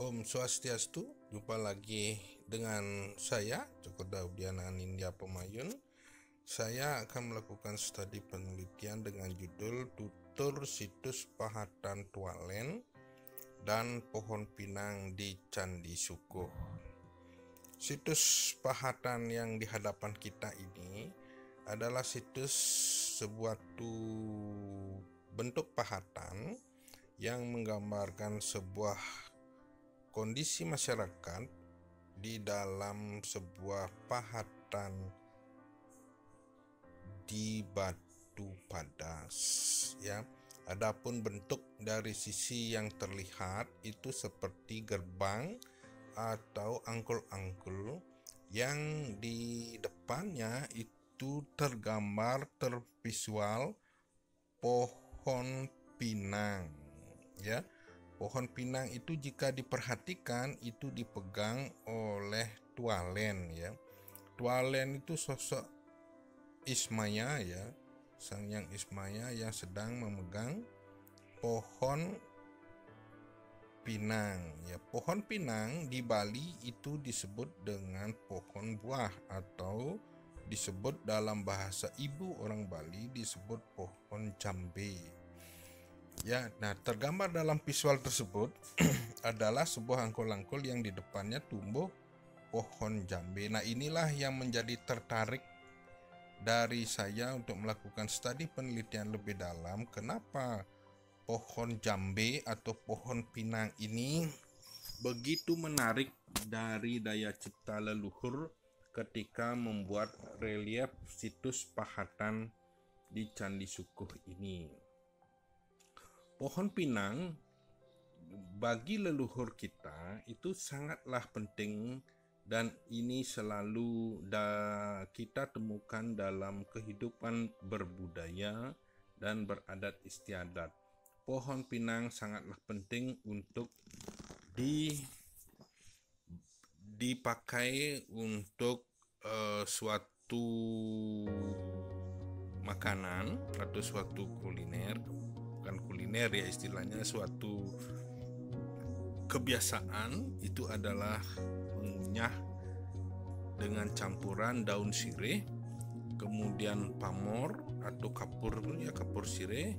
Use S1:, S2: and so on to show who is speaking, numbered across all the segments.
S1: Om Swastiastu, jumpa lagi dengan saya, Joko Daudiana Nindya Pemayun. Saya akan melakukan studi penelitian dengan judul Tutur Situs Pahatan Tualen dan Pohon Pinang di Candi Sukuh. Situs pahatan yang di hadapan kita ini adalah situs sebuah bentuk pahatan yang menggambarkan sebuah kondisi masyarakat di dalam sebuah pahatan di batu padas, ya. Adapun bentuk dari sisi yang terlihat itu seperti gerbang atau angkul-angkul yang di depannya itu tergambar tervisual pohon pinang, ya. Pohon pinang itu jika diperhatikan itu dipegang oleh Tualen, ya. Tualen itu sosok Ismaya, ya, Sang Hyang Ismaya yang sedang memegang pohon pinang, ya. Pohon pinang di Bali itu disebut dengan pohon buah atau disebut dalam bahasa ibu orang Bali disebut pohon jambe. Ya, nah tergambar dalam visual tersebut adalah sebuah angkul-angkul yang di depannya tumbuh pohon jambe. Nah, inilah yang menjadi tertarik dari saya untuk melakukan studi penelitian lebih dalam. Kenapa pohon jambe atau pohon pinang ini begitu menarik dari daya cipta leluhur ketika membuat relief situs pahatan di Candi Sukuh ini. Pohon pinang bagi leluhur kita itu sangatlah penting, dan ini selalu kita temukan dalam kehidupan berbudaya dan beradat istiadat. Pohon pinang sangatlah penting untuk dipakai untuk suatu makanan atau suatu kuliner. Bukan kuliner, ya, istilahnya suatu kebiasaan. Itu adalah mengunyah dengan campuran daun sirih, kemudian pamor atau kapur sirih,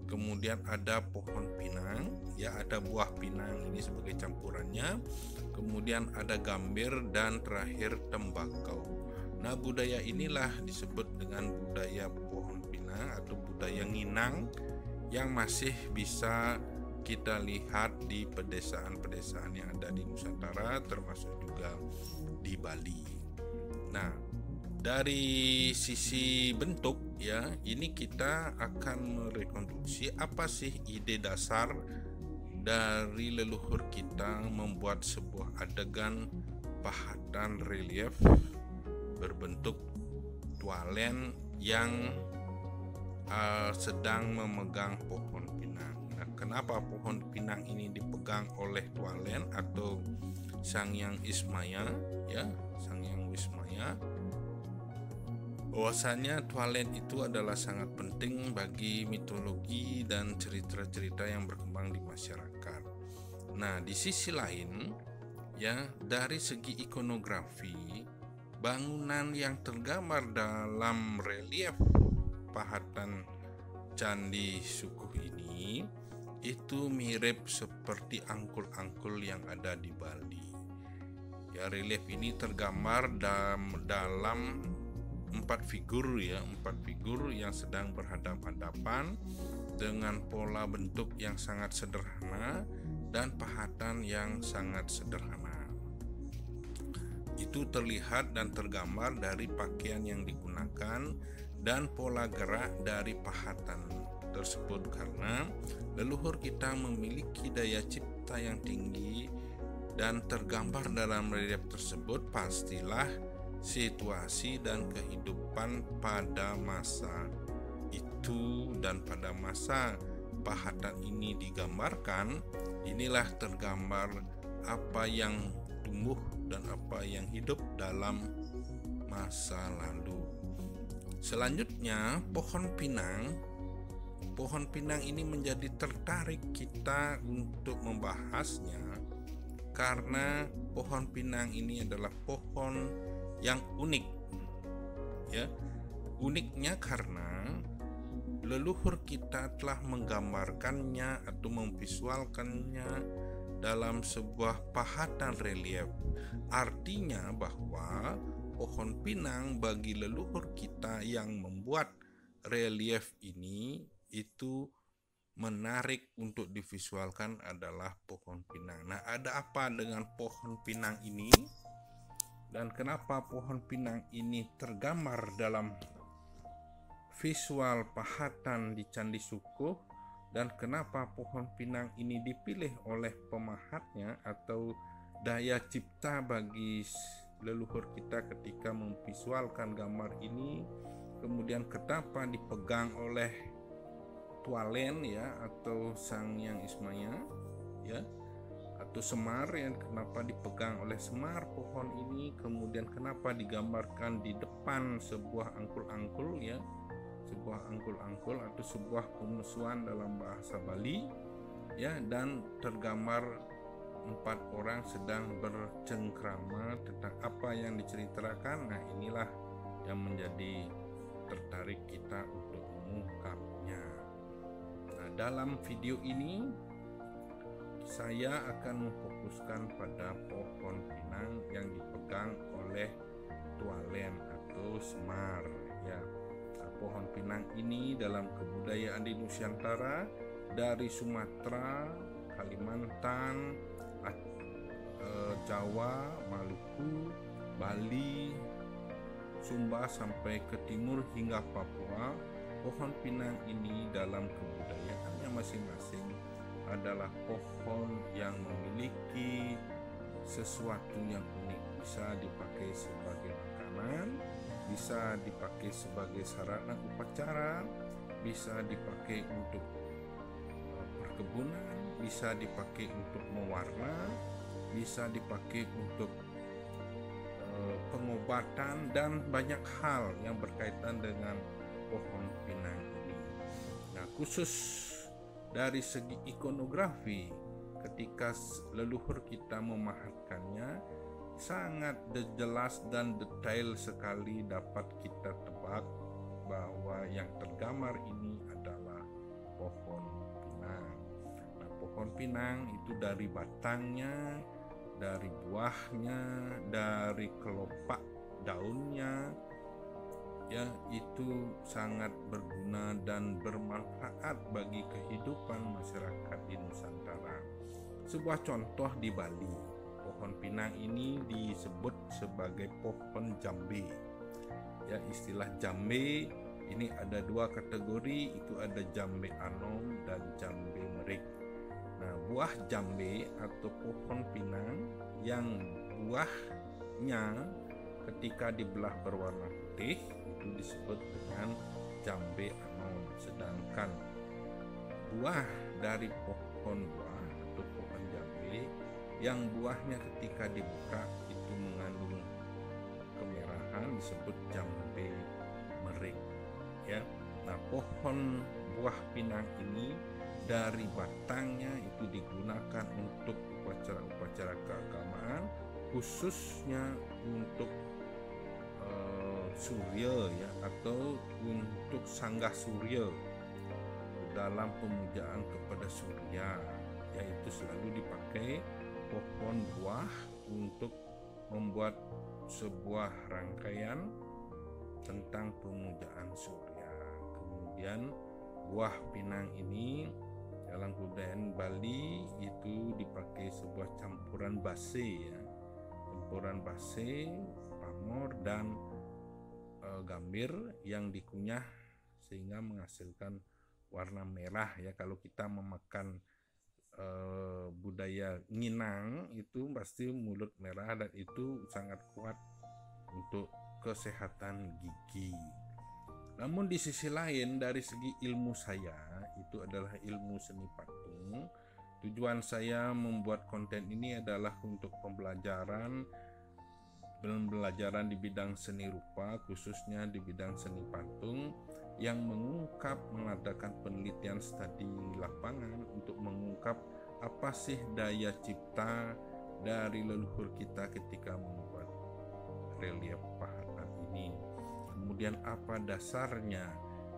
S1: kemudian ada pohon pinang, ya, ada buah pinang ini sebagai campurannya, kemudian ada gambir, dan terakhir tembakau. Nah, budaya inilah disebut dengan budaya pohon pinang atau budaya nginang yang masih bisa kita lihat di pedesaan-pedesaan yang ada di Nusantara, termasuk juga di Bali. Nah, dari sisi bentuk, ya, ini kita akan merekonstruksi apa sih ide dasar dari leluhur kita membuat sebuah adegan pahatan relief berbentuk tualen yang sedang memegang pohon pinang. Nah, kenapa pohon pinang ini dipegang oleh Tualen atau Sang Hyang Ismaya, ya, Sang Hyang Wismaya? Bahwasanya Tualen itu adalah sangat penting bagi mitologi dan cerita-cerita yang berkembang di masyarakat. Nah, di sisi lain, ya, dari segi ikonografi, bangunan yang tergambar dalam relief pahatan Candi Sukuh ini itu mirip seperti angkul-angkul yang ada di Bali. Ya, relief ini tergambar dalam 4 figur, ya, 4 figur yang sedang berhadapan-hadapan dengan pola bentuk yang sangat sederhana dan pahatan yang sangat sederhana. Itu terlihat dan tergambar dari pakaian yang digunakan dan pola gerak dari pahatan tersebut, karena leluhur kita memiliki daya cipta yang tinggi, dan tergambar dalam relief tersebut pastilah situasi dan kehidupan pada masa itu. Dan pada masa pahatan ini digambarkan, inilah tergambar apa yang tumbuh dan apa yang hidup dalam masa lalu. Selanjutnya, pohon pinang pohon pinang ini menjadi tertarik kita untuk membahasnya karena pohon pinang ini adalah pohon yang unik. Ya, uniknya karena leluhur kita telah menggambarkannya atau memvisualkannya dalam sebuah pahatan relief. Artinya bahwa pohon pinang bagi leluhur kita yang membuat relief ini itu menarik untuk divisualkan adalah pohon pinang. Nah, ada apa dengan pohon pinang ini? Dan kenapa pohon pinang ini tergambar dalam visual pahatan di Candi Sukuh? Dan kenapa pohon pinang ini dipilih oleh pemahatnya atau daya cipta bagi leluhur kita ketika memvisualkan gambar ini? Kemudian kenapa dipegang oleh Tualen ya, atau Sang Hyang Ismaya ya, atau Semar yang kenapa dipegang oleh Semar pohon ini? Kemudian kenapa digambarkan di depan sebuah angkul-angkul ya, sebuah angkul-angkul atau sebuah pemusuhan dalam bahasa Bali ya, dan tergambar 4 orang sedang bercengkrama tentang apa yang diceritakan. Nah, inilah yang menjadi tertarik kita untuk mengungkapnya. Nah, dalam video ini saya akan memfokuskan pada pohon pinang yang dipegang oleh Tualen atau Semar ya. Nah, pohon pinang ini dalam kebudayaan di Nusantara dari Sumatera, Kalimantan, Jawa, Maluku, Bali, Sumba sampai ke timur hingga Papua, pohon pinang ini dalam kebudayaannya masing-masing adalah pohon yang memiliki sesuatu yang unik. Bisa dipakai sebagai makanan, bisa dipakai sebagai sarana upacara, bisa dipakai untuk perkebunan, bisa dipakai untuk mewarna, bisa dipakai untuk pengobatan dan banyak hal yang berkaitan dengan pohon pinang ini. Nah, khusus dari segi ikonografi, ketika leluhur kita memahatkannya, sangat jelas dan detail sekali dapat kita tebak bahwa yang tergambar ini adalah pohon pinang. Nah, pohon pinang itu dari batangnya, dari buahnya, dari kelopak daunnya ya, itu sangat berguna dan bermanfaat bagi kehidupan masyarakat di Nusantara. Sebuah contoh di Bali, pohon pinang ini disebut sebagai pohon jambe ya. Istilah jambe ini ada 2 kategori, itu ada jambe anom dan jambe merik. Nah, buah jambe atau pohon pinang yang buahnya ketika dibelah berwarna putih itu disebut dengan jambe anom. Sedangkan buah dari pohon buah atau pohon jambe yang buahnya ketika dibuka itu mengandung kemerahan disebut jambe merik ya. Nah, pohon buah pinang ini dari batangnya itu digunakan untuk upacara-upacara keagamaan, khususnya untuk surya ya, atau untuk sanggah surya dalam pemujaan kepada surya, yaitu selalu dipakai pohon buah untuk membuat sebuah rangkaian tentang pemujaan surya. Kemudian buah pinang ini dalam kebudayaan Bali itu dipakai sebuah campuran base ya, campuran base, pamor dan gambir yang dikunyah sehingga menghasilkan warna merah ya. Kalau kita memakan budaya Minang itu pasti mulut merah, dan itu sangat kuat untuk kesehatan gigi. Namun di sisi lain, dari segi ilmu saya, itu adalah ilmu seni patung. Tujuan saya membuat konten ini adalah untuk pembelajaran di bidang seni rupa, khususnya di bidang seni patung, yang mengadakan penelitian studi lapangan untuk mengungkap apa sih daya cipta dari leluhur kita ketika membuat relief pahatan ini. Kemudian apa dasarnya,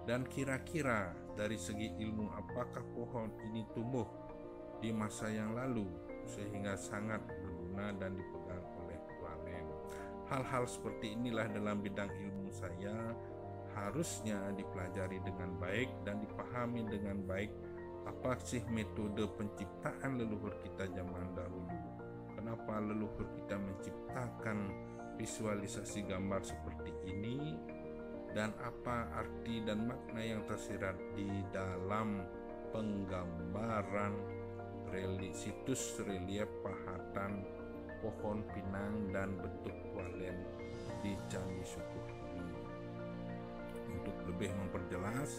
S1: dan kira-kira dari segi ilmu apakah pohon ini tumbuh di masa yang lalu sehingga sangat berguna dan dipegang oleh tualen. Hal-hal seperti inilah dalam bidang ilmu saya harusnya dipelajari dengan baik dan dipahami dengan baik. Apa sih metode penciptaan leluhur kita zaman dahulu? Kenapa leluhur kita menciptakan visualisasi gambar seperti ini? Dan apa arti dan makna yang tersirat di dalam penggambaran situs relief pahatan pohon pinang dan bentuk tualen di Candi Sukuh ini? Untuk lebih memperjelas,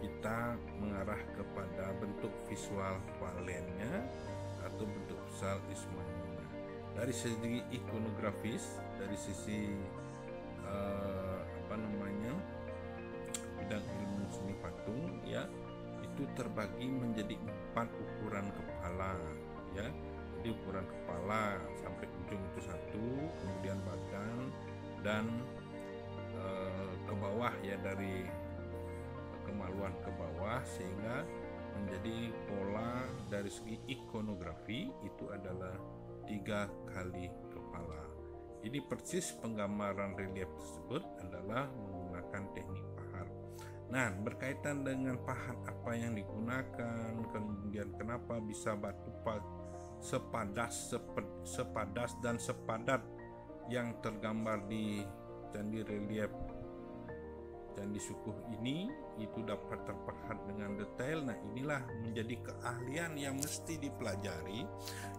S1: kita mengarah kepada bentuk visual tualennya atau bentuk visual ismainya. Dari segi ikonografis, dari sisi bidang ilmu seni patung, ya, itu terbagi menjadi 4 ukuran kepala, ya. Jadi ukuran kepala sampai ujung itu 1, kemudian badan dan ke bawah, ya, dari kemaluan ke bawah, sehingga menjadi pola dari segi ikonografi itu adalah 3 kali kepala. Ini persis penggambaran relief tersebut adalah menggunakan teknik pahat. Nah, berkaitan dengan pahat apa yang digunakan, kemudian kenapa bisa batu sepadas dan sepadat yang tergambar di candi relief Candi Sukuh ini itu dapat terpahat dengan detail. Nah, inilah menjadi keahlian yang mesti dipelajari,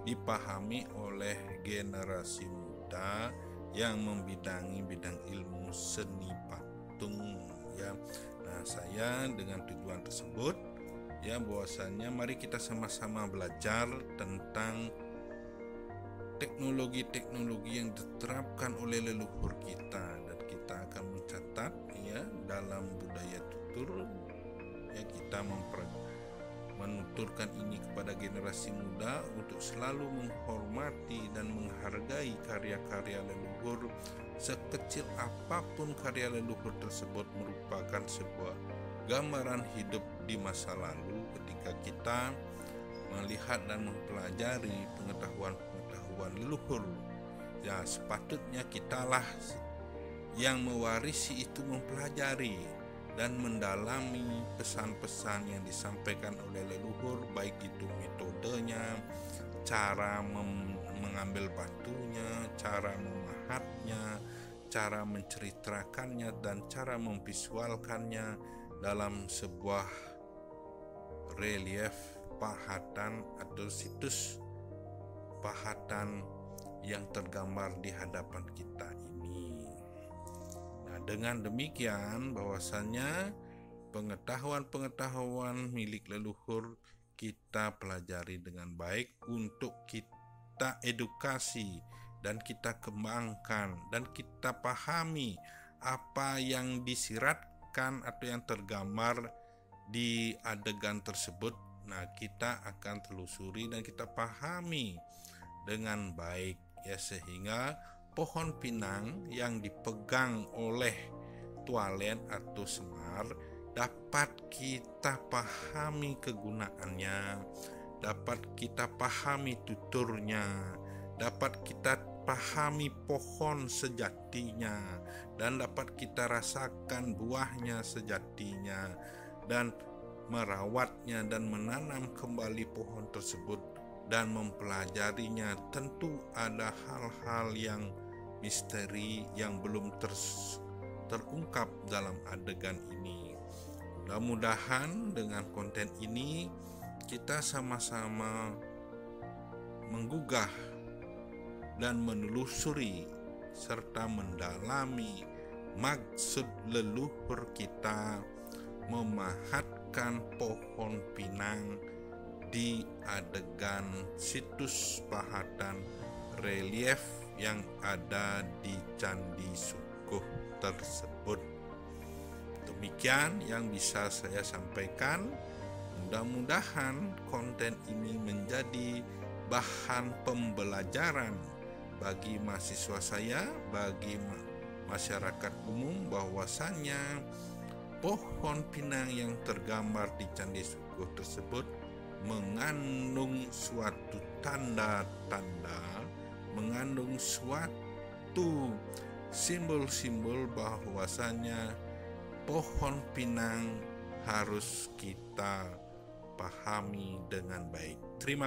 S1: dipahami oleh generasi muda yang membidangi bidang ilmu seni patung, ya. Nah, saya dengan tujuan tersebut, ya, bahwasannya mari kita sama-sama belajar tentang teknologi-teknologi yang diterapkan oleh leluhur kita, dan kita akan mencatat, ya, dalam budaya tutur, ya, kita menuturkan ini kepada generasi muda untuk selalu menghormati dan menghargai karya-karya leluhur. Sekecil apapun karya leluhur tersebut merupakan sebuah gambaran hidup di masa lalu ketika kita melihat dan mempelajari pengetahuan leluhur. Ya, sepatutnya kitalah yang mewarisi itu, mempelajari dan mendalami pesan-pesan yang disampaikan oleh leluhur, baik itu metodenya, cara mengambil batunya, cara memahatnya, cara menceritakannya, dan cara memvisualkannya dalam sebuah relief pahatan atau situs pahatan yang tergambar di hadapan kita ini. Nah, dengan demikian bahwasannya pengetahuan milik leluhur kita pelajari dengan baik untuk kita edukasi dan kita kembangkan dan kita pahami apa yang disiratkan atau yang tergambar di adegan tersebut. Nah, kita akan telusuri dan kita pahami dengan baik, ya, sehingga pohon pinang yang dipegang oleh tualen atau semar dapat kita pahami kegunaannya, dapat kita pahami tuturnya, dapat kita pahami pohon sejatinya, dan dapat kita rasakan buahnya sejatinya, dan merawatnya dan menanam kembali pohon tersebut dan mempelajarinya. Tentu ada hal-hal yang misteri yang belum terungkap dalam adegan ini. Mudah-mudahan dengan konten ini kita sama-sama menggugah dan menelusuri serta mendalami maksud leluhur kita memahatkan pohon pinang di adegan situs pahatan relief yang ada di Candi Sukuh tersebut. Demikian yang bisa saya sampaikan. Mudah-mudahan konten ini menjadi bahan pembelajaran bagi mahasiswa saya, bagi masyarakat umum, bahwasannya pohon pinang yang tergambar di Candi Sukuh tersebut mengandung suatu tanda-tanda, mengandung suatu simbol-simbol bahwasannya pohon pinang harus kita pahami dengan baik. Terima